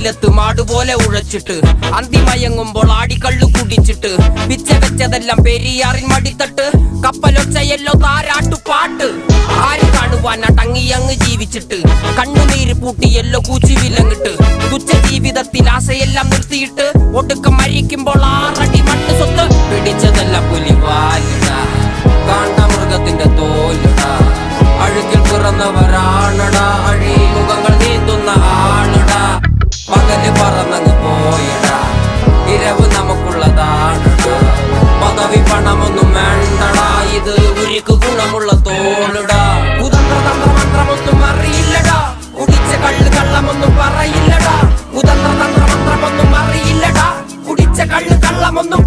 വെയിലത്ത് മാടുപോലെ ഉഴച്ചിട്ട് അന്തിമയങ്ങുമ്പോൾ ആടിക്കള്ളു കുടിച്ചിട്ട് പിച്ച വെച്ചതെല്ലാം പെരിയാറിൻ മടിത്തട്ട് കപ്പലൊച്ചയല്ലോ താരാട്ടുപാട്ട് ആര് കാണുവാനാ ടങ്ങിയങ്ങ് ജീവിച്ചിട്ട് കണ്ണുനീര് പൂട്ടിയല്ലോ കൂച്ചി വിലങ്ങിട്ട് തുച്ഛ ജീവിതത്തിൽ ആശയെല്ലാം നിർത്തിയിട്ട് ഒടുക്കം മരിക്കുമ്പോൾ 6 അടി മണ്ണ് സ്വത്ത് പിടിച്ചതെല്ലാം പുലിവാലിടാ കാണ്ടാമൃഗത്തിന്റെ തോലിടാ അഴുകിൽ പിറന്നവരാണടാ അഴിമുഖങ്ങൾ നീന്തുന്ന ആളടാ പകല് പറന്നങ്ങ് പോയിടാ ഇരവ് നമുക്കുള്ളതാണടാ പദവി പണമൊന്നും വേണ്ടടാ ഇത് ഉരുക്ക് ഗുണമുള്ള തോളിടാ കുതന്ത്രതന്ത്രമന്ത്രമൊന്നും അറിയില്ലടാ കുടിച്ച കള്ള് കള്ളമൊന്നും പറയില്ലടാ കുതന്ത്രതന്ത്രമന്ത്രമൊന്നും അറിയില്ലടാ കുടിച്ച കള്ള് കള്ളമൊന്നും